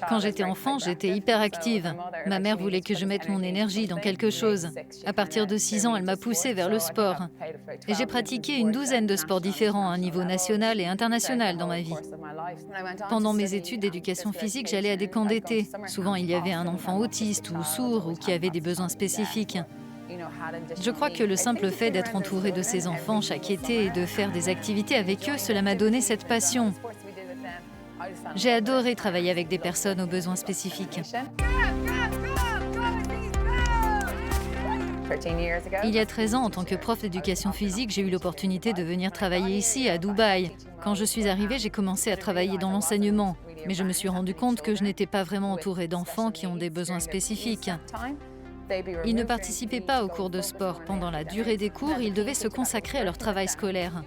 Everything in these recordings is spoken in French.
Quand j'étais enfant, j'étais hyperactive. Ma mère voulait que je mette mon énergie dans quelque chose. À partir de 6 ans, elle m'a poussée vers le sport. Et j'ai pratiqué une douzaine de sports différents à un niveau national et international dans ma vie. Pendant mes études d'éducation physique, j'allais à des camps d'été. Souvent, il y avait un enfant autiste ou sourd ou qui avait des besoins spécifiques. Je crois que le simple fait d'être entourée de ces enfants chaque été et de faire des activités avec eux, cela m'a donné cette passion. J'ai adoré travailler avec des personnes aux besoins spécifiques. Il y a 13 ans, en tant que prof d'éducation physique, j'ai eu l'opportunité de venir travailler ici, à Dubaï. Quand je suis arrivée, j'ai commencé à travailler dans l'enseignement. Mais je me suis rendu compte que je n'étais pas vraiment entourée d'enfants qui ont des besoins spécifiques. Ils ne participaient pas aux cours de sport. Pendant la durée des cours, ils devaient se consacrer à leur travail scolaire.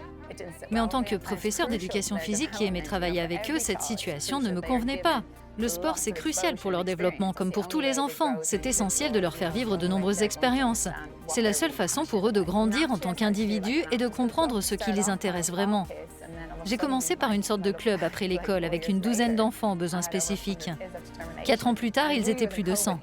Mais en tant que professeur d'éducation physique qui aimait travailler avec eux, cette situation ne me convenait pas. Le sport, c'est crucial pour leur développement, comme pour tous les enfants. C'est essentiel de leur faire vivre de nombreuses expériences. C'est la seule façon pour eux de grandir en tant qu'individus et de comprendre ce qui les intéresse vraiment. J'ai commencé par une sorte de club après l'école avec une douzaine d'enfants aux besoins spécifiques. 4 ans plus tard, ils étaient plus de 100.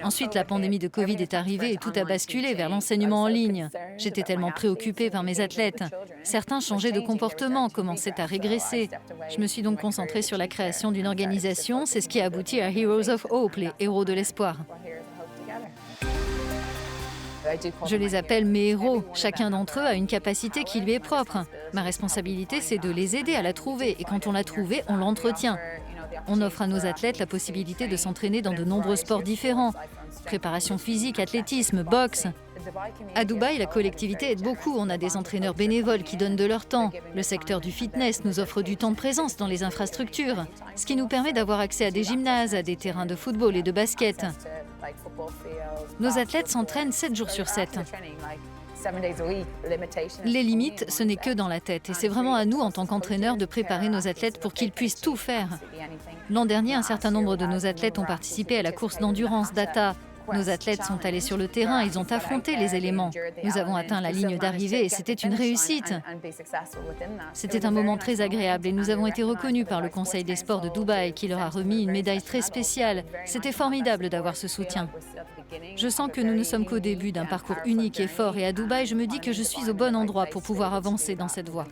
Ensuite, la pandémie de Covid est arrivée et tout a basculé vers l'enseignement en ligne. J'étais tellement préoccupée par mes athlètes. Certains changeaient de comportement, commençaient à régresser. Je me suis donc concentrée sur la création d'une organisation. C'est ce qui a abouti à Heroes of Hope, les héros de l'espoir. Je les appelle mes héros. Chacun d'entre eux a une capacité qui lui est propre. Ma responsabilité, c'est de les aider à la trouver. Et quand on l'a trouvée, on l'entretient. On offre à nos athlètes la possibilité de s'entraîner dans de nombreux sports différents. Préparation physique, athlétisme, boxe. À Dubaï, la collectivité aide beaucoup. On a des entraîneurs bénévoles qui donnent de leur temps. Le secteur du fitness nous offre du temps de présence dans les infrastructures, ce qui nous permet d'avoir accès à des gymnases, à des terrains de football et de basket. Nos athlètes s'entraînent 7 jours sur 7. Les limites, ce n'est que dans la tête. Et c'est vraiment à nous, en tant qu'entraîneurs, de préparer nos athlètes pour qu'ils puissent tout faire. L'an dernier, un certain nombre de nos athlètes ont participé à la course d'endurance Data. Nos athlètes sont allés sur le terrain, ils ont affronté les éléments. Nous avons atteint la ligne d'arrivée et c'était une réussite. C'était un moment très agréable et nous avons été reconnus par le Conseil des sports de Dubaï qui leur a remis une médaille très spéciale. C'était formidable d'avoir ce soutien. Je sens que nous ne sommes qu'au début d'un parcours unique et fort et à Dubaï, je me dis que je suis au bon endroit pour pouvoir avancer dans cette voie.